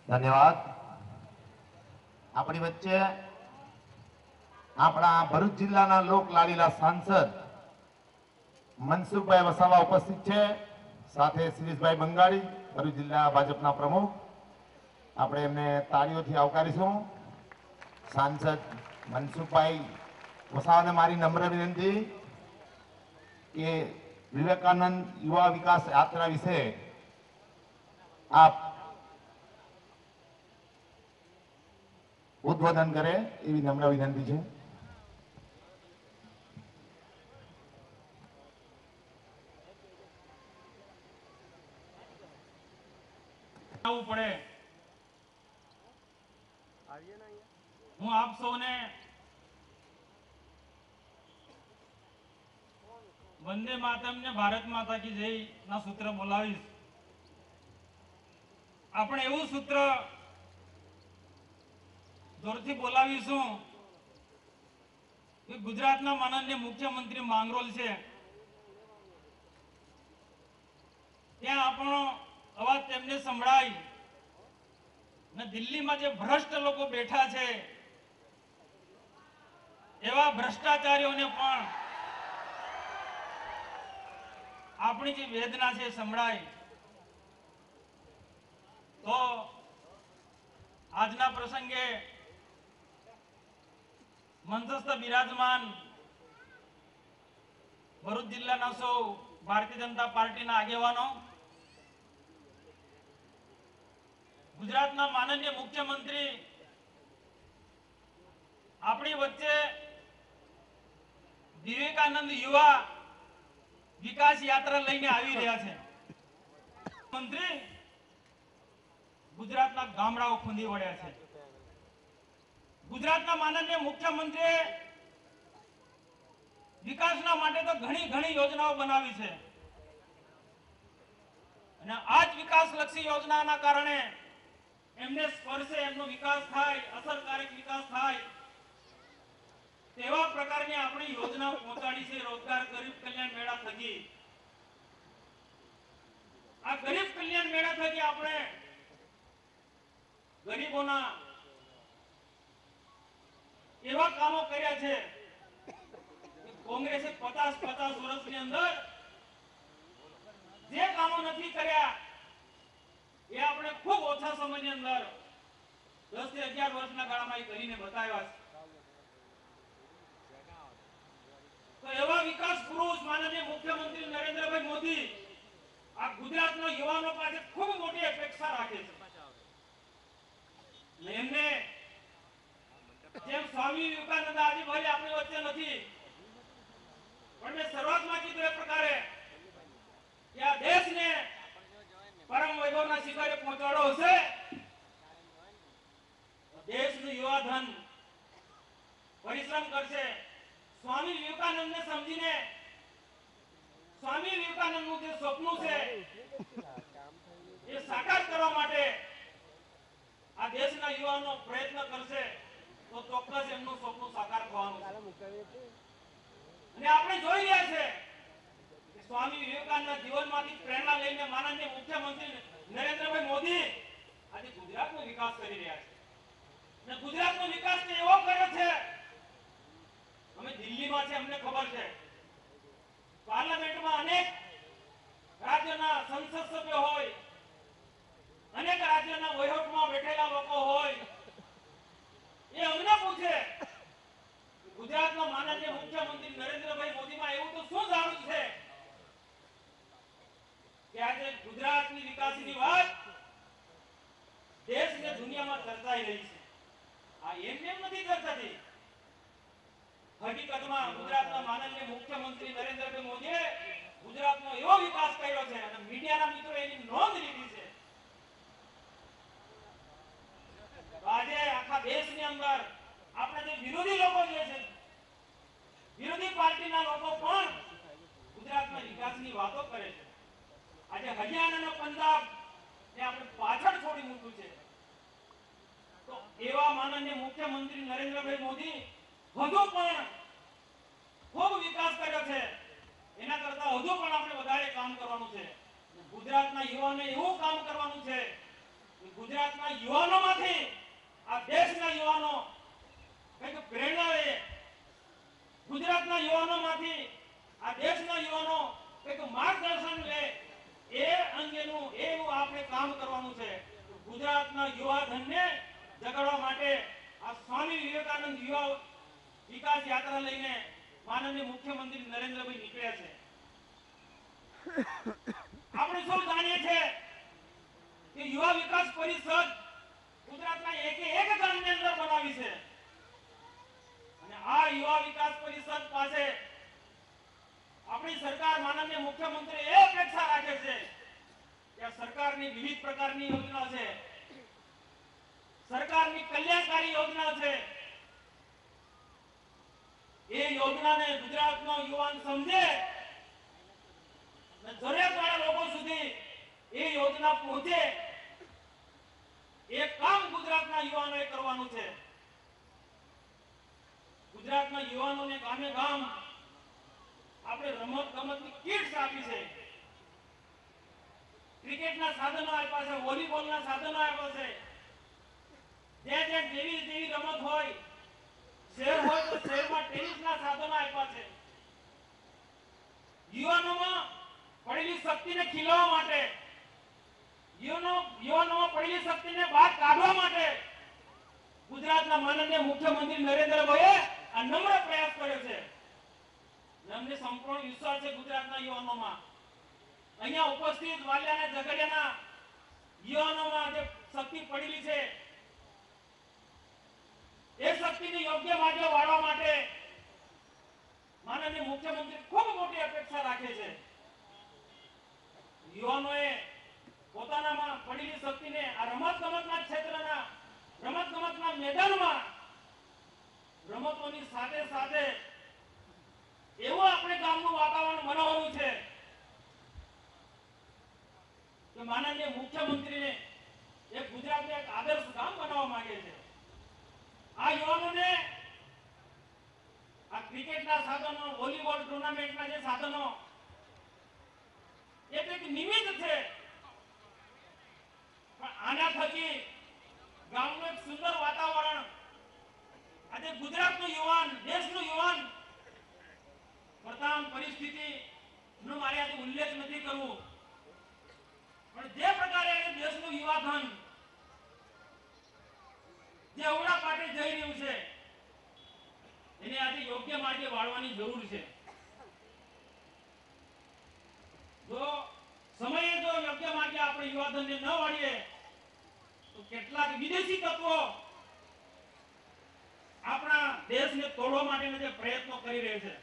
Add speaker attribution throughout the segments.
Speaker 1: धन्यवाद। अपनी वच्चे अपना भरूच जिल्लाना लोक लाडीला सांसद मनसुखभाई वसावा उपस्थित है, साथे शिरीषभाई बंगाड़ी भरूच जिल्ला भाजपना प्रमुख। આપણે એમને તાળીઓથી આવકારીશું। सांसद मनसुखभाई वसावाने मारी नम्र विनंती कि विवेकानंद युवा विकास यात्रा विषे आप उद्बोधन करे एवी नम्र विनंती है।
Speaker 2: पड़े हूँ आप सौने वंदे मातरम ने भारत माता की जय ना सूत्र बोलावीश। આપણે એવું સૂત્ર જોરથી બોલાવીશું કે ગુજરાતના માનનીય મુખ્યમંત્રી માંગરોલ છે ત્યાં આપણો અવાજ તેમને સંભળાય ને દિલ્હીમાં જે ભ્રષ્ટ લોકો બેઠા છે એવા ભ્રષ્ટાચારીઓને પણ આપણી જે વેદના છે સંભળાય। तो आजना प्रसंगे मंचस्थ विराजमान भरूच जिल्लाना सौ भारतीय जनता पार्टीना आगेवानो, गुजरातना माननीय मुख्यमंत्री अपनी वच्चे विवेकानंद युवा विकास यात्रा लईने आवी रह्या छे। मंत्री गुजरातना गामडाओ खूंदी वळ्या छे। गुजरातना माननीय मुख्यमंत्री विकासना माटे तो घणी घणी योजनाओ बनावी छे अने आज विकासलक्षी योजनाना कारणे एमने स्पर्शे एमनो विकास थाय, असरकारक विकास थाय આપણે ગરીબોના એવા કામો કર્યા છે કે કોંગ્રેસે 50 વર્ષની અંદર જે કામો નથી કર્યા એ આપણે ખૂબ ઓછા સમયની અંદર 10 થી 11 વર્ષના ગાળામાં એ કરીને બતાવ્યા છે. તો એવા વિકાસ પુરુષ માનનીય મુખ્યમંત્રી નરેન્દ્રભાઈ મોદી આ ગુજરાતના યુવાનો પાસે ખૂબ મોટી અપેક્ષા રાખે છે. એમને જેમ સ્વામી વિવેકાનંદ આજે ભલે આપણી વચ્ચે નથી, પણ મેં શરૂઆતમાં કીધું એ પ્રકારે કે આ દેશને પરમ વૈભવના શિખરે પહોંચાડો હશે, દેશનું યુવા ધન પરિશ્રમ કરશે. સ્વામી વિવેકાનંદને સમજીને સ્વામી વિવેકાનંદનું જે સપનું છે એ સાકાર કરવા માટે આ દેશના યુવાનો પ્રયત્ન કરશે તો ચોક્કસ એમનું સપનું સાકાર થવાનું છે. અને આપણે જોઈ રહ્યા છે કે સ્વામી વિવેકાનંદના જીવનમાંથી પ્રેરણા લઈને માનનીય મુખ્યમંત્રી નરેન્દ્રભાઈ મોદી આજે ગુજરાતનો વિકાસ કરી રહ્યા છે. અને ગુજરાતનો વિકાસ એવો કર્યો છે, અમે દિલ્હીમાં છે, અમને ખબર છે, પાર્લામેન્ટમાં અનેક રાજ્યના સંસદ સભ્યો હોય, અનેક રાજ્યના વહીવટમાં બેઠેલા લોકો હોય, એ અમને પૂછે ગુજરાતના માનનીય મુખ્યમંત્રી નરેન્દ્રભાઈ મોદીમાં એવું તો શું સારું છે કે આજે ગુજરાતની વિકાસની વાત દેશ અને દુનિયામાં ચર્ચાઈ રહી છે. આ એમ નથી ચર્ચાતી. હકીકતમાં ગુજરાતના માનનીય મુખ્યમંત્રી નરેન્દ્રભાઈ મોદીએ ગુજરાતનો એવો વિકાસ કર્યો છે અને મીડિયાના મિત્રો એની નોંધ લીધી છે. આજે આખા દેશની અંદર આપણે જે વિરોધી લોકો જે છે, વિરોધી પાર્ટીના લોકો પણ ગુજરાતના વિકાસની વાતો કરે છે. આજે હરિયાણા અને પંજાબ ને આપણે પાછળ છોડી મૂક્યું છે. તો એવા માનનીય મુખ્યમંત્રી નરેન્દ્રભાઈ મોદી હજુ પણ ખૂબ વિકાસ કર્યો છે. એના કરતા હજુ પણ આપણે વધારે કામ કરવાનું છે. ગુજરાતના યુવાને એવું કામ કરવાનું છે કે ગુજરાતના યુવાનોમાંથી આ દેશના યુવાનો કંઈક પ્રેરણા લે. ગુજરાતના યુવાનોમાંથી આ દેશના યુવાનો કંઈક માર્ગદર્શન લે. એ અંગેનું એવું આપણે કામ કરવાનું છે. ગુજરાતના યુવા ધનને જગાડવા માટે આ સ્વામી વિવેકાનંદ યુવા વિકાસ યાત્રા લઈને માનનીય મુખ્યમંત્રી નરેન્દ્રભાઈ નીકળ્યા છે. આપણે સૌ જાણીએ છીએ કે યુવા વિકાસ પરિષદ ગુજરાતના એક ગામની અંદર બનાવી છે. અને આ યુવા વિકાસ પરિષદ પાસે આપણી સરકાર માનનીય મુખ્યમંત્રી એ અપેક્ષા રાખે છે કે આ સરકારની વિવિધ પ્રકારની યોજના છે, સરકારની કલ્યાણકારી યોજના છે, એ યોજનાને ગુજરાતનો યુવાન સમજે અને જરૂરિયાતવાળા લોકો સુધી એ યોજના પહોંચે. એ કામ ગુજરાતના યુવાનોએ કરવાનું છે. ગુજરાતના યુવાનોને ગામે ગામ આપણે રમત ગમતની કિટ્સ આપી છે, ક્રિકેટના સાધનો આપ્યા છે, વોલીબોલના સાધનો આપ્યા છે. જેવી રમત હોય, શહેર હોય તો શહેરમાં ટેનિસના સાધનો આપ્યા છે. યુવાનોમાં પડેલી શક્તિને ખીલવા માટે, યુવાનોમાં પડેલી શક્તિને બહાર કાઢવા માટે ગુજરાતના માનનીય મુખ્યમંત્રી નરેન્દ્રભાઈએ આ નમ્ર પ્રયાસ કર્યો છે. અમને સંપૂર્ણ વિશ્વાસ છે ગુજરાતના યુવાનોમાં. અહીંયા ઉપસ્થિત વાલિયા અને ઝઘડિયાના યુવાનોમાં જે શક્તિ પડેલી છે એ શક્તિને યોગ્ય માર્ગે વાળવા માટે માનનીય મુખ્યમંત્રી ખૂબ મોટી અપેક્ષા રાખે છે. યુવાનોએ પોતાનામાં પડેલી શક્તિને આ રમતગમતના ક્ષેત્રના રમતગમતના મેદાનમાં રમતોની સાથે સાથે એવું આપણે ગામનું વાતાવરણ બનાવવાનું છે કે માનનીય મુખ્યમંત્રીને એક ગુજરાતને એક આદર્શ ગામ બનાવવા માંગે છે. આ યુવાનોને આ ક્રિકેટના સાધનો, વોલીબોલ ટુર્નામેન્ટના જે સાધનો એક નિમિત્ત છે આજે ગુજરાતનું યુવાન, દેશનું યુવાન, પ્રથમ પરિસ્થિતિ નો મારે આજે ઉલ્લેખ નથી કરવો, પણ જે પ્રકારે દેશનું યુવાધન જે અવળા પાટે જઈ રહ્યું છે એને આજે યોગ્ય માર્ગે વાળવાની જરૂર છે. જો સમયે જો યોગ્ય માર્ગે આપણે યુવાધનને ન વાળીએ તો કેટલાક વિદેશી તત્વો આપણા દેશને તોડવા માટેના જે પ્રયત્નો કરી રહ્યા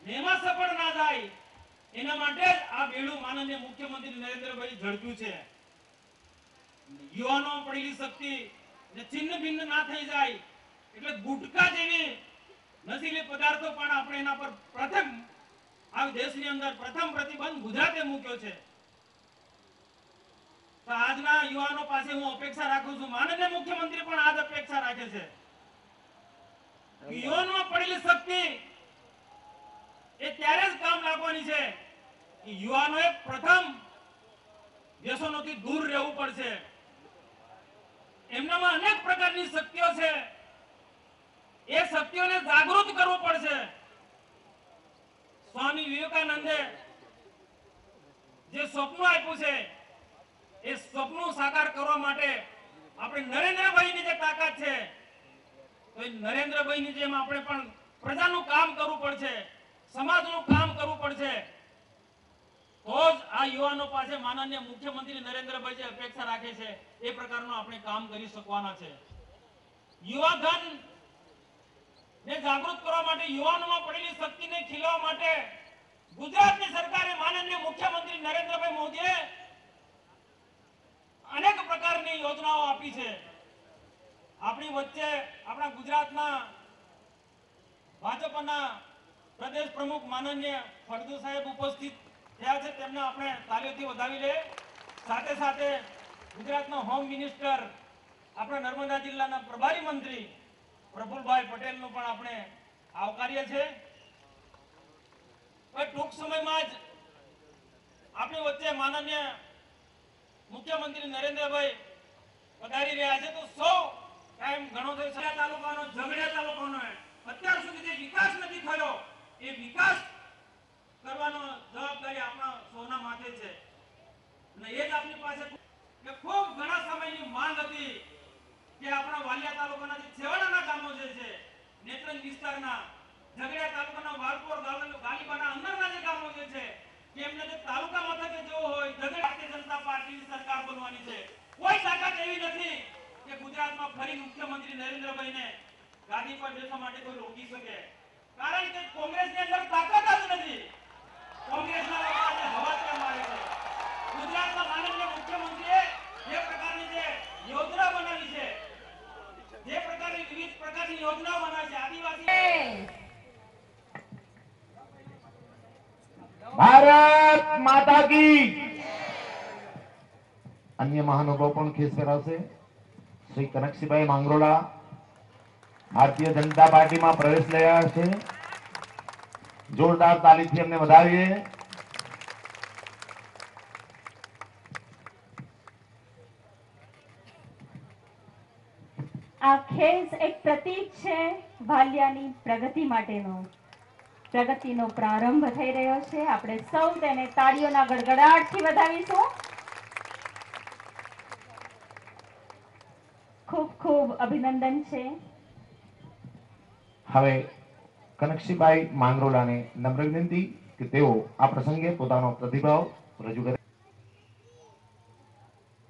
Speaker 2: છે એમાં સફળ ના થાય એના માટે જ આ બેડું માનનીય મુખ્યમંત્રી નરેન્દ્રભાઈ ઝડપ્યું છે. યુવાનો પડેલી શક્તિ ને છિન્ન ભિન્ન ના થઈ જાય એટલે ગુટકા જેવી નશીલી પદાર્થો પણ આપણે એના પર પ્રથમ આ દેશની અંદર પ્રથમ પ્રતિબંધ ગુજરાતે મૂક્યો છે. તો આજના યુવાનો પાસે હું અપેક્ષા રાખું છું, માનનીય મુખ્યમંત્રી પણ આજ અપેક્ષા રાખે છે કે યુવાનોમાં પડેલી શક્તિ એ ત્યારે જ કામ લાગવાની છે કે યુવાનોએ પ્રથમ વ્યસનોથી દૂર રહેવું પડશે. એમનામાં અનેક પ્રકારની શક્તિઓ છે, એ શક્તિઓને જાગૃત કરવું પડશે. સ્વામી વિવેકાનંદે જે સ્વપ્ન આપ્યું છે એ સ્વપ્ન સાકાર કરવા માટે આપણે નરેન્દ્રભાઈની જે તાકાત છે તો એ નરેન્દ્રભાઈની જેમ આપણે પણ પ્રજાનું કામ કરવું પડશે, સમાજનું કામ કરવું પડશે. તો જ આ યુવાનો પાસે માનનીય મુખ્યમંત્રી નરેન્દ્રભાઈ જે અપેક્ષા રાખે છે એ પ્રકારનું આપણે કામ કરી શકવાના છે. યુવાધન ને જાગૃત કરવા માટે, યુવાનોમાં પડેલી શક્તિને ખીલવા માટે ગુજરાતની સરકારે માનનીય મુખ્યમંત્રી નરેન્દ્રભાઈ મોદીએ અનેક પ્રકારની યોજનાઓ આપી છે. આપણી વચ્ચે આપણા ગુજરાતના ભાજપના પ્રદેશ પ્રમુખ માનનીય ફળદુ સાહેબ ઉપસ્થિત થયા છે, તેમને આપણે તાલીઓથી વધાવી લઈએ. સાથે સાથે ગુજરાતના હોમ મિનિસ્ટર, આપણા નર્મદા જિલ્લાના પ્રભારી મંત્રી પ્રફુલભાઈ પટેલનું પણ આપણે આવકારીએ છીએ. ટૂંક સમયમાં જ આપણી વચ્ચે માનનીય મુખ્યમંત્રી નરેન્દ્રભાઈ પધારી રહ્યા છે. તો સૌ ટાઈમ ઘણો થયો, તાલુકાનો ઝઘડિયા તાલુકાનો અત્યાર સુધી જે વિકાસ નથી થયો એ વિકાસ કરવાનો જવાબદારી આપણા સૌના માથે છે. અને એ જ આપણી પાસે કે ખૂબ ઘણા સમયની માંગ હતી કે આપણા વાલિયા તાલુકાના જે છેવાડાના ગામો જે છે, નેત્રંગ વિસ્તારના, ઝઘડિયા તાલુકાના વાલપોર, ગાલીબાના અંદરના જે ગામો જે છે કે એમને જે તાલુકા મથકે જવું હોય, ભારતીય જનતા પાર્ટીની સરકાર બનવાની છે. કોઈ તાકાત એવી નથી કે ગુજરાતમાં ફરી મુખ્યમંત્રી નરેન્દ્રભાઈને ગાદી પર બેસવા માટે કોઈ રોકી શકે, કારણ કે કોંગ્રેસની અંદર તાકાત જ નથી. કોંગ્રેસના લોકો આજે હવા કેમ મારે છે? ગુજરાતના માનનીય મુખ્યમંત્રીએ જે પ્રકારની જે યોજના બનાવી છે, જે પ્રકારની વિવિધ પ્રકારની યોજનાઓ બનાવી છે, આદિવાસી
Speaker 1: ભારત માતા કી. અન્ય મહાનુભાવ પણ ખેસ કરાવશે. શ્રી કનકસિંહભાઈ માંગરોળા ભારતીય જનતા પાર્ટીમાં પ્રવેશ લઈ રહ્યા છે. જોરદાર તાલીથી અમને વધાવીએ.
Speaker 3: આ ખેસ એક પ્રતીક છે વાલિયાની પ્રગતિ માટેનો. પ્રગતિનો પ્રારંભ થઈ રહ્યો છે. આપણે સૌ તેને તાળીઓના ગડગડાટથી વધાવીશું. ખૂબ ખૂબ અભિનંદન છે.
Speaker 1: હવે કનકસિંહભાઈ માંગરોળાને નમ્ર વિનંતી કે તેઓ આ પ્રસંગે પોતાનો પ્રતિભાવ રજૂ કરે.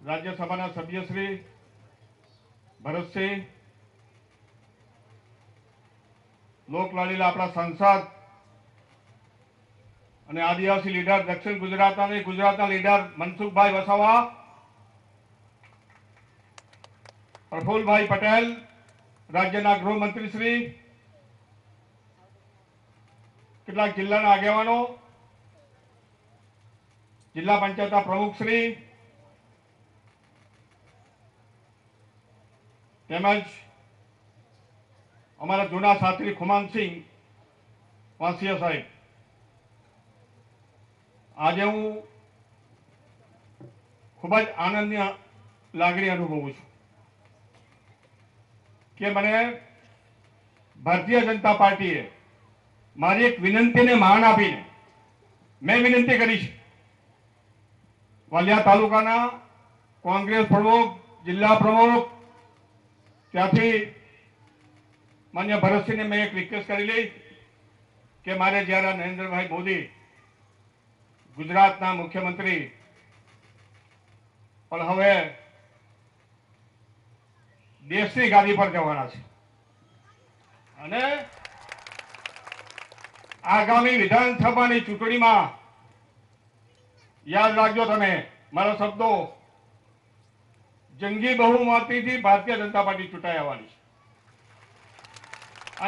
Speaker 4: રાજ્યસભાના સભ્ય શ્રી ભરતસિંહ, લોકલાડીલા આપણા સાંસદ અને આદિવાસી લીડર દક્ષિણ ગુજરાતના લીડર મનસુખભાઈ વસાવા, પ્રફુલભાઈ પટેલ, રાજ્યના ગૃહમંત્રી શ્રી, કેટલાક જિલ્લાના આગેવાનો, જિલ્લા પંચાયતના પ્રમુખ શ્રી તેમજ અમારા જૂના સાથી ખુમાનસિંહ વાંસિયા સાહેબ, આજે હું ખૂબ જ આનંદની લાગણી અનુભવું છું. કે મને ભારતીય જનતા પાર્ટીએ મારી એક વિનંતીને માન આપીને મેં વિનંતી કરી છે વાલિયા તાલુકાના કોંગ્રેસ પ્રમુખ, જિલ્લા પ્રમુખ, ત્યાંથી માન્ય ભરતસિંહને મેં એક રિક્વેસ્ટ કરેલી કે મારે જ્યારે નરેન્દ્રભાઈ મોદી ગુજરાતના મુખ્યમંત્રી પણ હવે દેશની ગાદી પર જવાના છે અને આગામી વિધાનસભાની ચૂંટણીમાં યાદ રાખજો તમે મારા શબ્દો, જંગી બહુમતીથી ભારતીય જનતા પાર્ટી ચૂંટાઈ આવવાની છે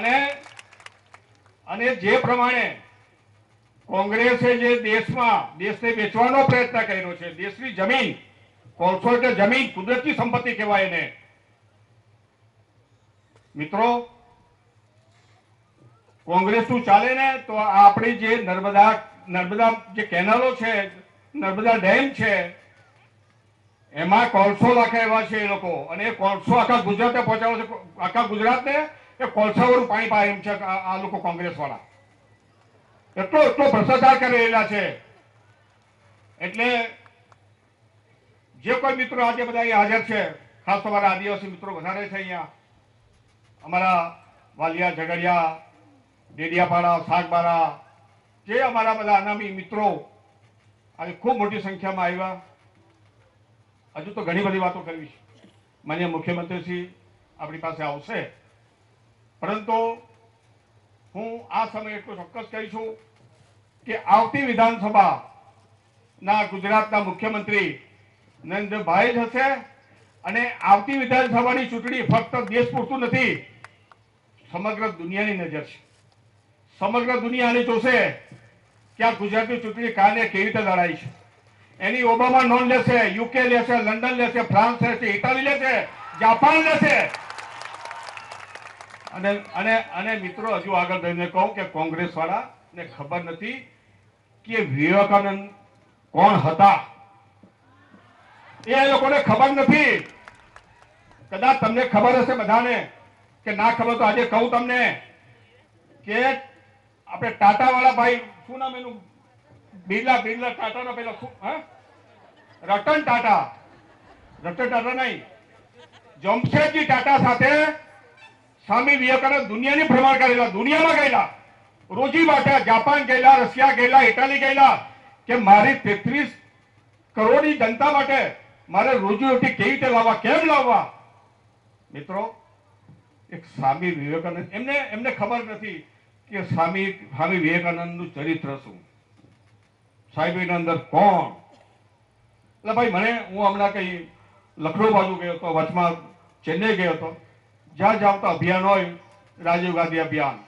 Speaker 4: અને જે પ્રમાણે કોંગ્રેસે જે દેશને વેચવાનો પ્રયત્ન કર્યો છે, દેશની જમીન, કોલસો એટલે જમીન, કુદરતી સંપત્તિ કહેવાય એને મિત્રો, કોંગ્રેસનું ચાલે ને તો આપણી જે નર્મદા જે કેનાલો છે, નર્મદા ડેમ છે, એમાં કોલસો નાખે એવા છે એ લોકો અને એ કોલસો આખા ગુજરાતે પહોંચાડો છે, આખા ગુજરાતને એ કોલસાવાળું પાણી પાય એમ છે આ લોકો કોંગ્રેસ વાળા, એટલો ભ્રષ્ટાચાર કરી રહેલા છે. એટલે જે કોઈ મિત્રો આજે બધા અહીંયા હાજર છે, ખાસ તો અમારા આદિવાસી મિત્રો વધારે છે અહીંયા, અમારા વાલિયા, ઝઘડિયા, ડેડિયાપાડા, સાગબારા, જે અમારા બધા અનામી મિત્રો આજે ખૂબ મોટી સંખ્યામાં આવ્યા. હજુ તો ઘણી બધી વાતો કરવી છે, માન્ય મુખ્યમંત્રીશ્રી આપણી પાસે આવશે, પરંતુ હું આ સમયે એટલું ચોક્કસ કહીશું કે આવતી વિધાનસભાના ગુજરાતના મુખ્યમંત્રી નરેન્દ્રભાઈ જ હશે અને આવતી વિધાનસભાની ચૂંટણી ફક્ત દેશ પૂરતું નથી, સમગ્ર દુનિયાની નજર છે. સમગ્ર દુનિયાને જોશે કે આ ગુજરાતની ચૂંટણી કાલે કેવી રીતે લડાઈ છે. એની ઓબામા નોંધ લેશે, યુકે લેશે, લંડન લેશે, ફ્રાન્સ લેશે, ઇટાલી લેશે, જાપાન લેશે. અને મિત્રો હજુ આગળ જઈને કહું કે કોંગ્રેસ વાળાને ખબર નથી કે વિવેકાનંદ કોણ હતા, એ લોકોને ખબર નથી. કદાચ તમને ખબર હશે બધાને કે ના ખબર તો આજે કહું તમને કે આપણે ટાટા વાળા ભાઈ, શું નામ એનું, બિરલા ટાટાનો પેલો રતન ટાટા નહીં, જમશેદજી ટાટા સાથે સ્વામી વિવેકાનંદ દુનિયાની ભ્રમણ કરેલા, દુનિયામાં ગયેલા, રોજી માટે જાપાન ગયેલા, રશિયા ગયેલા, ઇટાલી ગયેલા કે મારી 33 કરોડની જનતા માટે મારે રોજીરોટી કેવી રીતે લાવવા, કેમ લાવવા. મિત્રો, એક સ્વામી વિવેકાનંદ, એમને ખબર નથી કે સ્વામી વિવેકાનંદનું ચરિત્ર શું, સાહેબની અંદર કોણ. એટલે ભાઈ હું હમણાં કઈ લખનૌ બાજુ ગયો હતો, વચમાં ચેન્નઈ ગયો હતો, જ્યાં જાવ તો અભિયાન હોય, રાજીવ ગાંધી અભિયાન,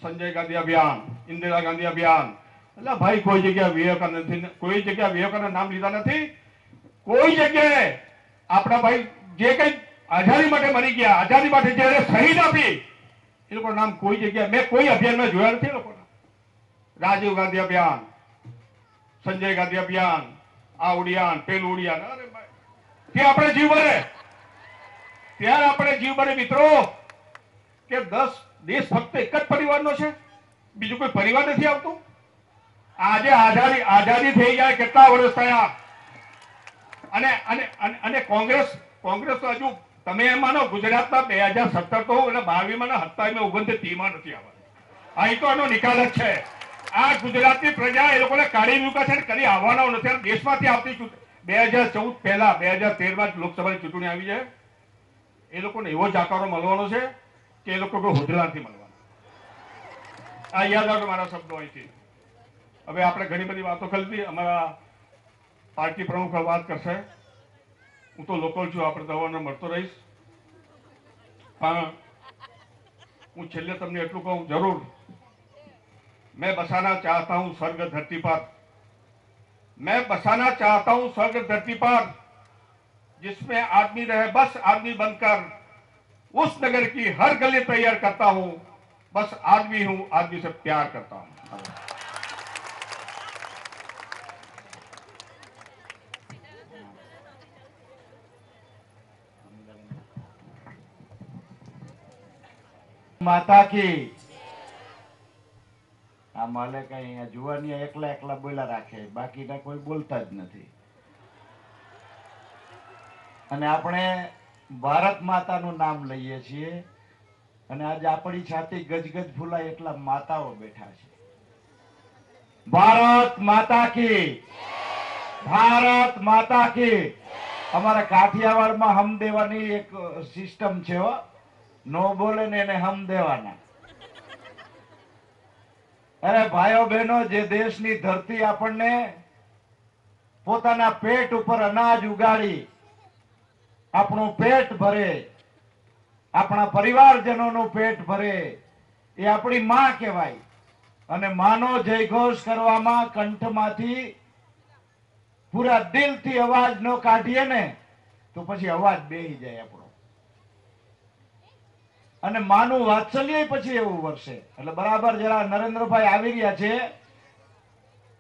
Speaker 4: સંજય ગાંધી અભિયાન, ઇન્દિરા ગાંધી અભિયાન. એટલે ભાઈ કોઈ જગ્યાએ વિવેકાનંદ નામ લીધા નથી. કોઈ જગ્યાએ આપણા ભાઈ જે કઈ આઝાદી માટે મરી ગયા, આઝાદી માટે જયારે શહીદ આપી, એ લોકો નામ કોઈ જગ્યાએ મેં કોઈ અભિયાનમાં જોયા નથી. લોકોના રાજીવ ગાંધી અભિયાન, સંજય ગાંધી અભિયાન, આ ઉડિયાન, પેલું ઉડિયાન, અરે ભાઈ ત્યાં આપણે જીવ બને, ત્યારે આપણે જીવ બને મિત્રો કે દેશ ફક્ત એક જ પરિવારનો છે, બીજું કોઈ પરિવાર નથી આવતું. આજે આઝાદી થઈ જાય કેટલા વર્ષ થયા અને કોંગ્રેસ તો હજુ તમે એમ માનો ગુજરાતમાં 2017 તો અને 22માં 27 29 નથી આવવાનું. અહીં તો એનો નિકાલ જ છે. આ ગુજરાતની પ્રજા એ લોકોને કાઢી મૂકા છે, કદી આવવાનો નથી. દેશમાંથી આવતી 2014 પહેલા 2013માં લોકસભાની ચૂંટણી આવી જાય, એ લોકોને એવો જ આકારો મળવાનો છે કે એ લોકો કોઈ હોદ્દેદાર નથી મળવાનો. આ યાદ રાખો મારા શબ્દો અહીંથી. હવે આપણે ઘણી બધી વાતો કરી હતી, અમારા પાર્ટી પ્રમુખ વાત કરશે. હું તો લોકલ છું, આપણે દવાનો મળતો રહીશ, પણ હું છેલ્લે તમને એટલું કહું જરૂર, मैं बसाना चाहता हूं स्वर्ग धरती पर, मैं बसाना चाहता हूं स्वर्ग धरती पर जिसमें आदमी रहे बस आदमी बनकर, उस नगर की हर गली तैयार करता हूं, बस आदमी हूं, आदमी से प्यार करता हूं.
Speaker 1: માતા કી આ માલે કઈ અહીંયા જુવાની એકલા એકલા બોલ્યા રાખે, બાકીના કોઈ બોલતા જ નથી. અને આપણે ભારત માતાનું નામ લઈએ છીએ અને આજે આપણી છાતી ગજગજ ફૂલાય એટલા માતાઓ બેઠા છે. ભારત માતા કી, ભારત માતા કી. અમારા કાઠિયાવાડમાં હમ દેવાની એક સિસ્ટમ છે હો. નો બોલે ને એને હમ દેવાના. અરે ભાઈઓ બહેનો, જે દેશની ધરતી આપણને પોતાના પેટ ઉપર અનાજ ઉગાડી આપણું પેટ ભરે, આપણા પરિવારજનોનું પેટ ભરે, એ આપણી માં કહેવાય. અને માનો જયઘોષ કરવામાં કંઠમાંથી પૂરા દિલથી અવાજ ન કાઢીએ ને તો પછી અવાજ બેહી જાય આપણો. અને માનું વાત્સલ્ય પછી એવું વર્ષે. એટલે બરાબર જરા નરેન્દ્રભાઈ આવી રહ્યા છે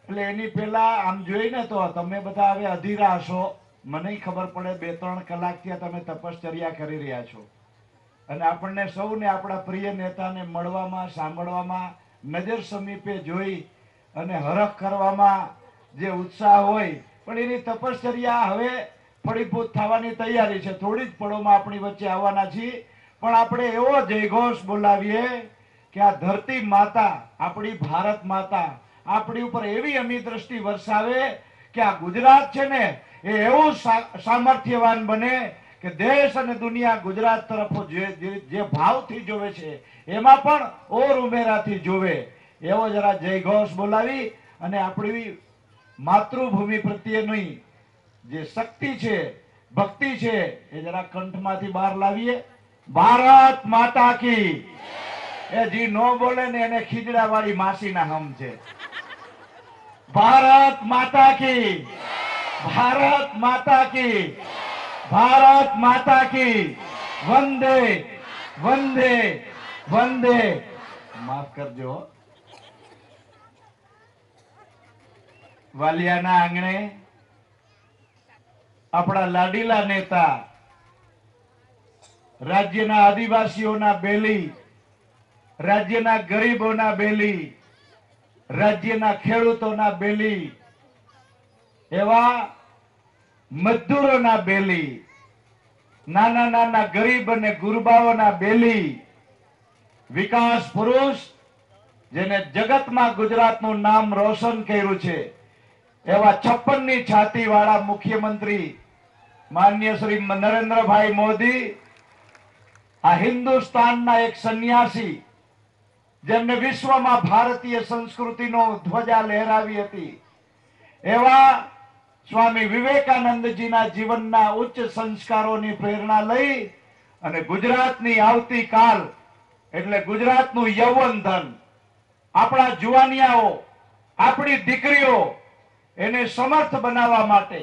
Speaker 1: એટલે એની પેલા આમ જોઈને તો તમે બધા હવે અધીરા હશો, મને ખબર પડે 2-3 કલાક ત્યાં તમે તપશ્ચર્યા કરી રહ્યા છો. અને આપણને સૌને આપણા પ્રિય નેતાને મળવામાં, સાંભળવામાં, નજર સમીપે જોઈ અને હરખ કરવામાં જે ઉત્સાહ હોય, પણ એની તપશ્ચર્યા હવે ફળીભૂત થવાની તૈયારી છે. થોડી જ પળોમાં આપણી વચ્ચે આવવાના છીએ. પણ આપણે એવો જયઘોષ બોલાવીએ કે આ ધરતી માતા, આપણી ભારત માતા આપણી ઉપર એવી અમી દ્રષ્ટિ વરસાવે કે આ ગુજરાત છે ને એ એવું સામર્થ્યવાન બને કે દેશ અને દુનિયા ગુજરાત તરફ જે ભાવથી જોવે છે એમાં પણ ઓર ઉમેરાથી જોવે. એવો જરા જયઘોષ બોલાવી અને આપણી માતૃભૂમિ પ્રત્યેની જે શક્તિ છે, ભક્તિ છે, એ જરા કંઠમાંથી બહાર લાવીએ. ભારત માતા કી. એ જી નો બોલે ને એને ખીજડા વાળી માસીના હમ છે. ભારત માતા કી, ભારત માતા કી, ભારત માતા કી. વંદે વંદે વંદે. માફ કરજો. વાલિયાના આંગણે આપણા લાડીલા નેતા, રાજ્યના આદિવાસીઓના બેલી, રાજ્યના ગરીબોના બેલી, રાજ્યના ખેડૂતોના બેલી, એવા મજદૂરોના બેલી, નાના નાના ગરીબ અને ગુરબાઓના બેલી, વિકાસ પુરુષ જેને જગતમાં ગુજરાતનું નામ રોશન કર્યું છે એવા 56ની છાતી વાળા મુખ્યમંત્રી માન્ય શ્રી નરેન્દ્રભાઈ મોદી, આ હિન્દુસ્તાનના એક સંન્યાસી જેમને વિશ્વમાં ભારતીય સંસ્કૃતિનો ધ્વજા લહેરાવી હતી, એવા સ્વામી વિવેકાનંદજીના જીવનના ઉચ્ચ સંસ્કારોની પ્રેરણા લઈ અને ગુજરાતની આવતીકાલ એટલે ગુજરાતનું યૌવન ધન, આપણા જુવાનિયાઓ, આપણી દીકરીઓ, એને સમર્થ બનાવવા માટે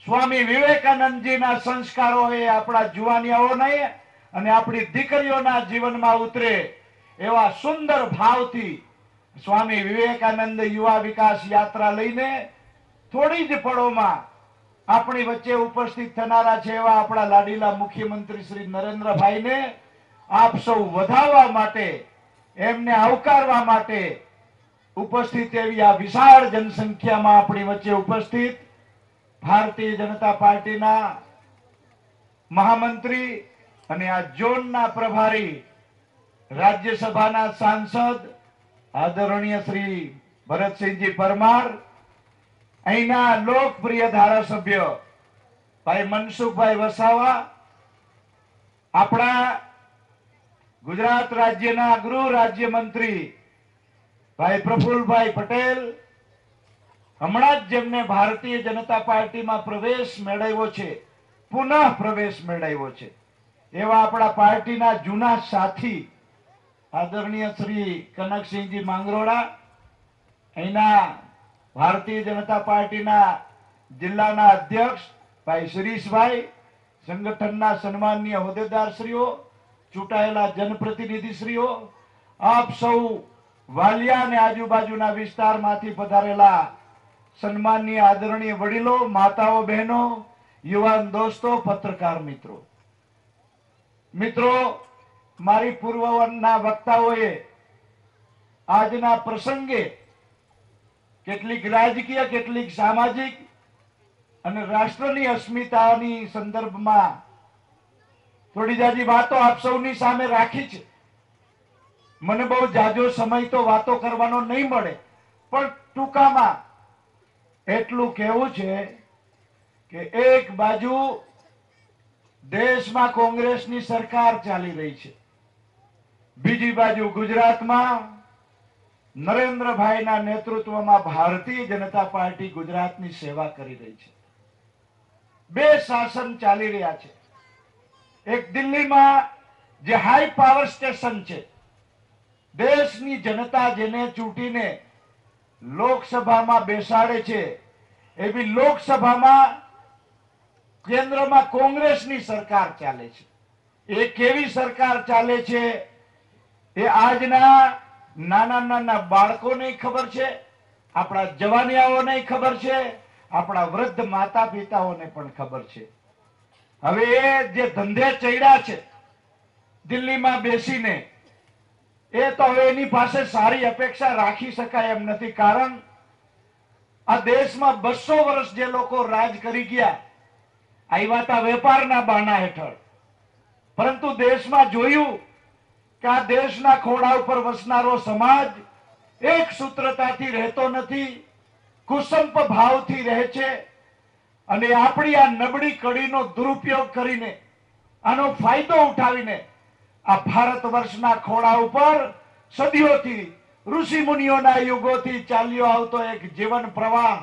Speaker 1: સ્વામી વિવેકાનંદજીના સંસ્કારો એ આપણા જુવાનિયાઓને અને આપણી દીકરીઓના જીવનમાં ઉતરે એવા સુંદર ભાવથી સ્વામી વિવેકાનંદ યુવા વિકાસ યાત્રા લઈને થોડી જ પળોમાં આપણી વચ્ચે ઉપસ્થિત થનારા છે એવા આપણા લાડીલા મુખ્યમંત્રી શ્રી નરેન્દ્રભાઈને આપ સૌ વધાવવા માટે, એમને આવકારવા માટે ઉપસ્થિત એવી આ વિશાળ જનસંખ્યામાં આપણી વચ્ચે ઉપસ્થિત ભારતીય જનતા પાર્ટીના મહામંત્રી અને આ ઝોનના પ્રભારી, રાજ્યસભાના સાંસદ આદરણીય શ્રી ભરતસિંહજી પરમાર, અહીંના લોકપ્રિય ધારાસભ્ય ભાઈ મનસુખભાઈ વસાવા, આપણા ગુજરાત રાજ્યના ગૃહ રાજ્યમંત્રી ભાઈ પ્રફુલભાઈ પટેલ, હમણાં જ જેમને ભારતીય જનતા પાર્ટીમાં પ્રવેશ મેળવ્યો છે, પુનઃ પ્રવેશ મેળવ્યો છે, એવા આપણા પાર્ટીના જૂના સાથી આદરણીય શ્રી કનકસિંહજી માંગરોળા, અહીંના ભારતીય જનતા પાર્ટીના જિલ્લાના અધ્યક્ષ ભાઈ શિરીષભાઈ, સંગઠનના સન્માનીય હોદ્દેદારશ્રીઓ, ચૂંટાયેલા જનપ્રતિનિધિશ્રીઓ, આપ સૌ વાલિયા અને આજુબાજુના વિસ્તારમાંથી પધારેલા સન્માનીય આદરણીય વડીલો, માતાઓ, બહેનો, યુવાન દોસ્તો, પત્રકાર મિત્રો, મારી પૂર્વના વક્તાઓએ આજના પ્રસંગે કેટલીક રાજકીય, કેટલીક સામાજિક અને રાષ્ટ્રની અસ્મિતાની સંદર્ભમાં થોડી જાજી વાતો આપ સૌની સામે રાખી છે. મને બહુ જાજો સમય તો વાતો કરવાનો નહીં મળે, પણ ટૂંકામાં એટલું કહેવું છે કે એક બાજુ દેશમાં કોંગ્રેસની સરકાર ચાલી રહી છે, બીજી બાજુ ગુજરાતમાં નરેન્દ્રભાઈના નેતૃત્વમાં ભારતીય જનતા પાર્ટી ગુજરાતની સેવા કરી રહી છે. બે શાસન ચાલી રહ્યા છે. એક દિલ્હીમાં જે હાઈ પાવર સ્ટેશન છે, દેશની જનતા જેને ચૂંટીને લોકસભામાં બેસાડે છે, એવી લોકસભામાં કેન્દ્રમાં કોંગ્રેસની સરકાર ચાલે છે. એ કેવી સરકાર ચાલે છે એ આજના નાના નાના બાળકોને ખબર છે, આપણા જવાનિયાઓને ખબર છે, આપણા વૃદ્ધ માતા પિતાઓને પણ ખબર છે. હવે એ જે ધંધે ચડ્યા છે દિલ્હીમાં બેસીને, એ તો હવે એની પાસે સારી અપેક્ષા રાખી શકાય એમ નથી. કારણ આ દેશમાં 200 વર્ષ જે લોકો રાજ કરી ગયા, આવ્યા હતા વેપારના બહાના હેઠળ, પરંતુ દેશમાં જોયું કે આ દેશના ખોળા ઉપર વસનારો સમાજ એક સૂત્રતાથી રહેતો નથી, કુસંપ ભાવથી રહે છે. અને આપણી આ નબળી કડીનો દુરુપયોગ કરીને, આનો ફાયદો ઉઠાવીને આ ભારત વર્ષના ખોળા ઉપર સદીઓથી, ઋષિ મુનિઓના યુગોથી ચાલ્યો આવતો એક જીવન પ્રવાહ,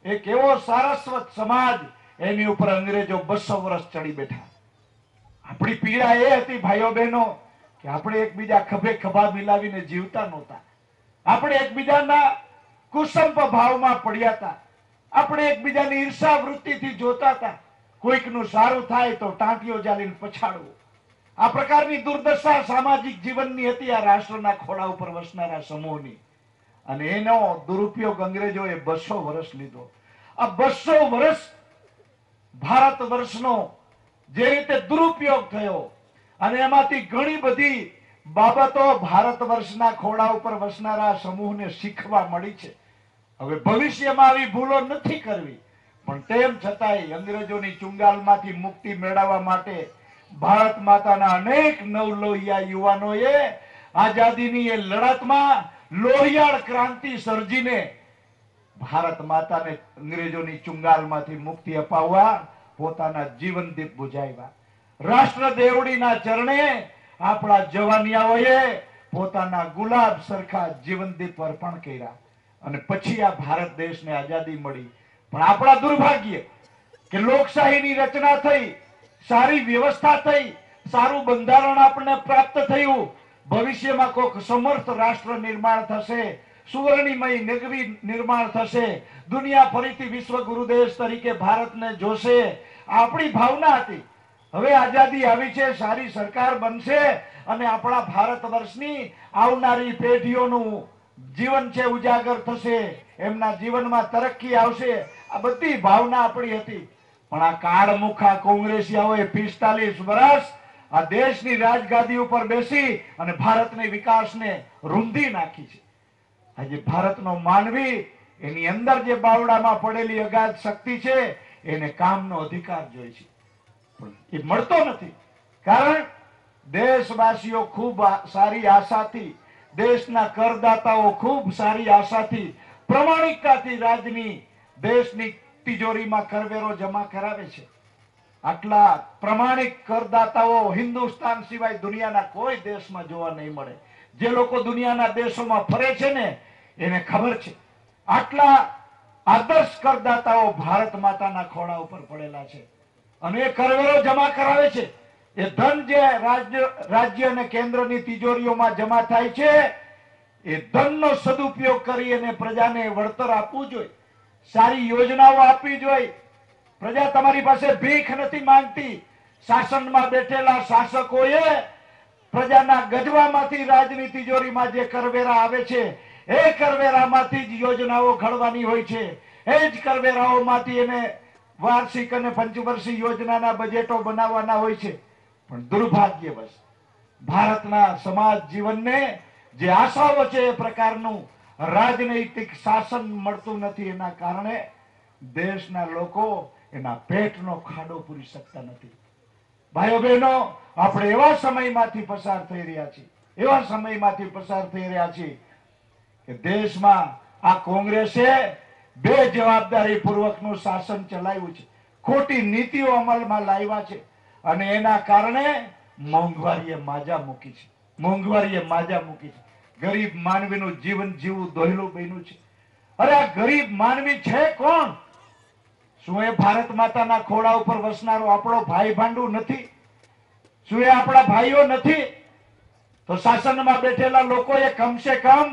Speaker 1: એક એવો સારસ્વત સમાજ, એની ઉપર અંગ્રેજો 200 વર્ષ ચડી બેઠા. આપણી પીડા એ હતી ભાઈઓ બહેનો કે આપણે એકબીજા ખભે ખભા મિલાવીને જીવતા નહોતા. આપણે એકબીજાના કુસંપ ભાવમાં પડ્યા હતા. આપણે એકબીજાની ઈર્ષા વૃત્તિથી જોતા હતા. કોઈકનું સારું થાય તો ટાંટીઓ ચાલીને પછાડવું. આ પ્રકારની દુર્દશા સામાજિક જીવનની હતી આ રાષ્ટ્રના ખોળા ઉપર વસનારા સમૂહની. અને એનો દુરુપયોગ અંગ્રેજોએ 200 વર્ષ લીધો. આ 200 વર્ષ ભારત વર્ષનો જે રીતે દુરુપયોગ થયો, અને એમાંથી ઘણી બધી બાબતો ભારત વર્ષના ખોળા ઉપર વસનારા સમૂહને શીખવા મળી છે. હવે ભવિષ્યમાં આવી ભૂલો નથી કરવી, પણ તેમ છતાંય અંગ્રેજોની ચુંગાલમાંથી મુક્તિ મેળવવા માટે ભારત માતાના અનેક નવલોહિયા યુવાનોએ આઝાદીની એ લડતમાં લોહિયાળ ક્રાંતિ સર્જીને ભારત માતાને અંગ્રેજોની ચુંગાલમાંથી મુક્તિ અપાવવા પોતાના જીવન દીપ બુઝાવ્યા. રાષ્ટ્ર દેવડીના ચરણે આપણા જવાનિયાઓએ પોતાના ગુલાબ સરખા જીવન દીપ અર્પણ કર્યા. અને પછી આ ભારત દેશને આઝાદી મળી. પણ આપણા દુર્ભાગ્ય કે લોકશાહીની રચના થઈ, સારી વ્યવસ્થા થઈ, સારું બંધારણ આપણને પ્રાપ્ત થયું, ભવિષ્યમાં કોઈક સમર્થ રાષ્ટ્ર નિર્માણ થશે, સુવર્ણિમય નગરી નિર્માણ થશે, દુનિયા ફરીથી વિશ્વ ગુરુદેશ તરીકે ભારતને જોશે, આપણી ભાવના હતી. હવે આઝાદી આવી છે, સારી સરકાર બનશે અને આપણા ભારત વર્ષની આવનારી પેઢીઓનું જીવન છે ઉજાગર થશે, એમના જીવનમાં તરક્કી આવશે. આ બધી ભાવના આપણી હતી. પણ આ કાળમુખા કોંગ્રેસીઓએ 45 વર્ષ આ દેશની રાજગાદી ઉપર બેસી અને ભારતના વિકાસને રૂંધી નાખી છે. આજે ભારતનો માનવી એની અંદર જે બાવડામાં પડેલી અગાધ શક્તિ છે એને કામનો અધિકાર જોઈએ છે, પણ એ મળતો નથી. કારણ દેશવાસીઓ ખૂબ સારી આશાથી, દેશના કરદાતાઓ ખૂબ સારી આશાથી, પ્રમાણિકતાથી રાજની દેશની તિજોરીમાં કરવેરો જમા કરાવે છે. આટલા પ્રમાણિક કરદાતાઓ હિન્દુસ્તાન સિવાય દુનિયાના કોઈ દેશમાં જોવા નહીં મળે. જે લોકો દુનિયાના દેશોમાં ફરે છે ને એને ખબર છે આટલા આદર્શ કરદાતાઓ ભારત માતાના ખોળા ઉપર પડેલા છે અને એ કરવેરો જમા કરાવે છે. એ ધન જે રાજ્ય અને કેન્દ્રની તિજોરીઓમાં જમા થાય છે, એ ધનનો સદુપયોગ કરી અને પ્રજાને વળતર આપવું જોઈએ, સારી યોજનાઓ આપવી જોઈએ. પ્રજા તમારી પાસે ભીખ નથી માંગતી. શાસનમાં બેઠેલા શાસકોએ પ્રજાના ગજવામાંથી રાજની તિજોરીમાં જે કરવેરા આવે છે એ કરવેરામાંથી જ યોજનાઓ ઘડવાની હોય છે. એ જ કરવેરાઓમાંથી એને વાર્ષિક અને પંચવર્ષીય યોજનાના બજેટો બનાવવાના હોય છે. પણ દુર્ભાગ્યવશ ભારતના સમાજ જીવનને જે આશાઓ છે એ પ્રકારનું રાજનૈતિક શાસન મળતું નથી. એના કારણે દેશના લોકો એના પેટનો ખાડો પૂરી શકતા નથી. ભાઈઓ બહેનો, આપણે એવા સમયમાંથી પસાર થઈ રહ્યા છીએ કે દેશમાં આ કોંગ્રેસે બે જવાબદારી પૂર્વકનું શાસન ચલાવ્યું છે, ખોટી નીતિઓ અમલમાં લાવ્યા છે અને એના કારણે મોંઘવારીએ માજા મૂકી છે. ગરીબ માનવીનું જીવન જીવવું દોહલું બન્યું છે. અરે આ ગરીબ માનવી છે કોણ? શું એ ભારત માતાના ખોળા ઉપર વસનારો આપણો ભાઈ ભાંડુ નથી? શું એ આપણા ભાઈઓ નથી? તો શાસનમાં બેઠેલા લોકોએ કમસે કમ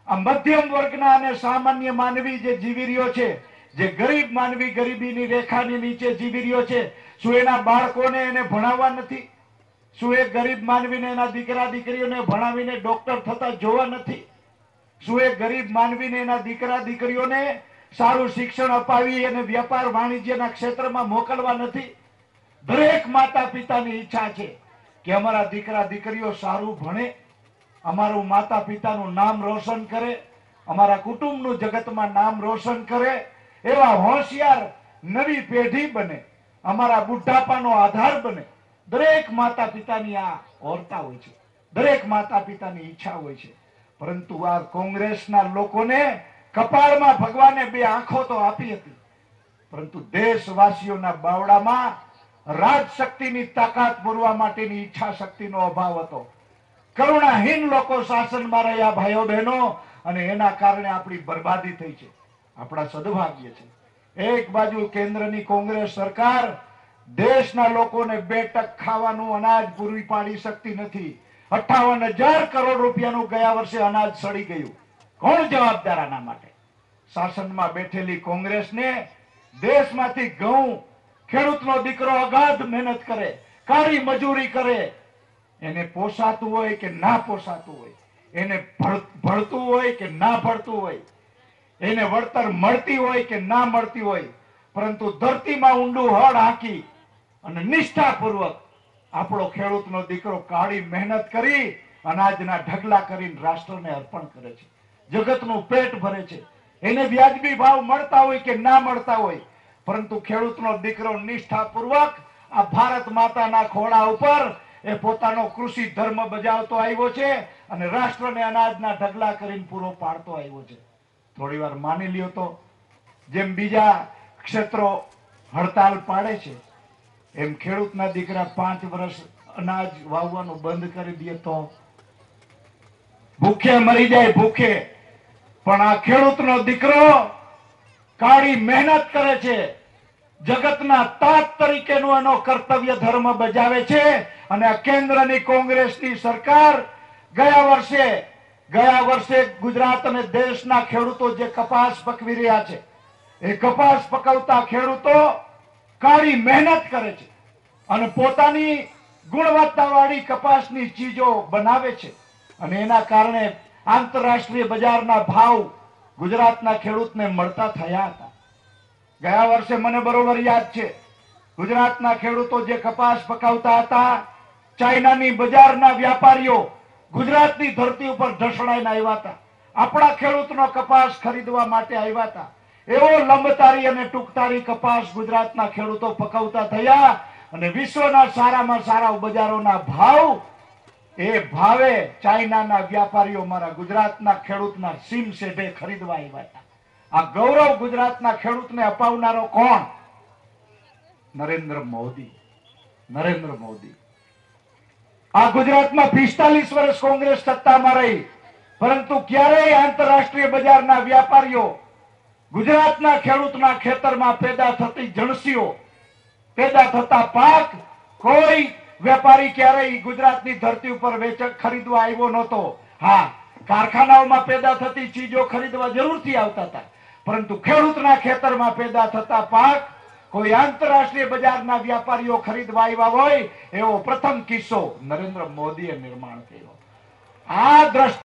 Speaker 1: આ મધ્યમ વર્ગના અને સામાન્ય માનવી જે જીવી રહ્યો છે, જે ગરીબ માનવી ગરીબીની રેખાની નીચે જીવી રહ્યો છે, શું એના બાળકોને એને ભણાવવા નથી? શું એ ગરીબ માનવીને એના દીકરા દીકરીઓને ભણાવીને ડોક્ટર થતા જોવા નથી? શું એ ગરીબ માનવીને એના દીકરા દીકરીઓને સારું શિક્ષણ અપાવી અને વ્યાપાર વાણિજ્યના ક્ષેત્રમાં મોકલવા નથી? દરેક માતા પિતાની ઈચ્છા છે કે અમારા દીકરા દીકરીઓ સારું ભણે, અમારું માતા પિતાનું નામ રોશન કરે, અમારા કુટુંબનું જગતમાં નામ રોશન કરે, એવા હોશિયાર નવી પેઢી બને, અમારા બુઢાપાનો આધાર બને. દરેક માતા પિતાની આ ઓરતા હોય છે, દરેક માતા પિતાની ઈચ્છા હોય છે. પરંતુ આ કોંગ્રેસના લોકોને કપાળમાં ભગવાને બે આંખો તો આપી હતી, પરંતુ દેશવાસીઓના બાવડામાં રાજશક્તિની તાકાત પૂરવા માટેની ઈચ્છા શક્તિનો અભાવ હતો. કરુણાહીન લોકો શાસનમાં રહ્યા ભાઈઓ બહેનો, અને એના કારણે આપણી બરબાદી થઈ છે. આપણા સદભાગ્ય છે એક બાજુ કેન્દ્રની કોંગ્રેસ સરકાર દેશના લોકોને 2 ટક ખાવાનું અનાજ પૂરી પાડી શકતી નથી. 58,000 કરોડ રૂપિયાનું ગયા વર્ષે અનાજ સડી ગયું. કોણ જવાબદાર આના માટે? શાસનમાં બેઠેલી કોંગ્રેસને દેશમાંથી ઘઉં, ખેડૂતનો દીકરો અગાધ મહેનત કરે, કાળી મજૂરી કરે, એને પોસાતું હોય કે ના પોસાતું હોય, એને ભળતું હોય કે ના ભળતું હોય, એને વળતર મળતી હોય કે ના મળતી હોય, પરંતુ ધરતીમાં ઊંડું હળ હાંકી અને નિષ્ઠાપૂર્વક આપણો ખેડૂતનો દીકરો કાળી મહેનત કરી અનાજના ઢગલા કરીને રાષ્ટ્રને અર્પણ કરે છે, જગતનું પેટ ભરે છે. એને વ્યાજબી ભાવ મળતા હોય કે ના મળતા હોય, પરંતુ ખેડૂતનો દીકરો નિષ્ઠાપૂર્વક આ ભારત માતાના ખોળા ઉપર એ પોતાનો કૃષિ ધર્મ બજાવતો આવ્યો છે અને રાષ્ટ્રને અનાજના ઢગલા કરીને પૂરો પાડતો આવ્યો છે. થોડી વાર માની લ્યો તો જેમ બીજા ક્ષેત્રો હડતાલ પાડે છે, એમ ખેડૂતના દીકરા 5 વર્ષ અનાજ વાવવાનું બંધ કરી દે તો ભૂખે મરી જાય, ભૂખે. પણ આ ખેડૂતનો દીકરો કાળી મહેનત કરે છે, જગતના તાત તરીકેનું એનો કર્તવ્ય ધર્મ બજાવે છે. અને આ કેન્દ્રની કોંગ્રેસની સરકાર ગયા વર્ષે ગુજરાત અને દેશના ખેડૂતો જે કપાસ પકવી રહ્યા છે, એ કપાસ પકવતા ખેડૂતો કાળી મહેનત કરે છે અને પોતાની ગુણવત્તાવાળી કપાસની ચીજો બનાવે છે, અને એના કારણે આંતરરાષ્ટ્રીય બજારના ભાવ ગુજરાતના ખેડૂતને મળતા થયા હતા. ગયા વર્ષે મને બરોબર યાદ છે, ગુજરાતના ખેડૂતો જે કપાસ પકાવતા હતા, ચાઇનાની બજારના વ્યાપારીઓ ગુજરાતની ધરતી ઉપર ઢસડાઈને આવ્યા હતા, આપણા ખેડૂતનો કપાસ ખરીદવા માટે આવ્યા હતા. એવો લંબતારી અને ટૂંકતારી કપાસ ગુજરાતના ખેડૂતો પકવતા થયા અને વિશ્વના સારામાં સારા બજારોના ભાવ, એ ભાવે ચાઇનાના વ્યાપારીઓ મારા ગુજરાતના ખેડૂતના સીમ સેઢે ખરીદવા આવ્યા હતા. આ ગૌરવ ગુજરાતના ખેડૂતને અપાવનારો કોણ? નરેન્દ્ર મોદી. આ ગુજરાતમાં 45 વર્ષ કોંગ્રેસ સત્તામાં રહી, પરંતુ ક્યારેય આંતરરાષ્ટ્રીય બજારના વ્યાપારીઓ ગુજરાતના ખેડૂતના ખેતરમાં પેદા થતી જણસીઓ, પેદા થતા પાક, કોઈ વેપારી ક્યારેય ગુજરાતની ધરતી ઉપર ખરીદવા આવ્યો નહોતો. હા, કારખાનાઓમાં પેદા થતી ચીજો ખરીદવા જરૂરથી આવતા હતા, પરંતુ ખેડૂતના ખેતરમાં પેદા થતા પાક કોઈ આંતરરાષ્ટ્રીય બજારના વ્યાપારીઓ ખરીદવા આવ્યા હોય એવો પ્રથમ કિસ્સો નરેન્દ્ર મોદીએ નિર્માણ કર્યો. આ દ્રષ્ટિ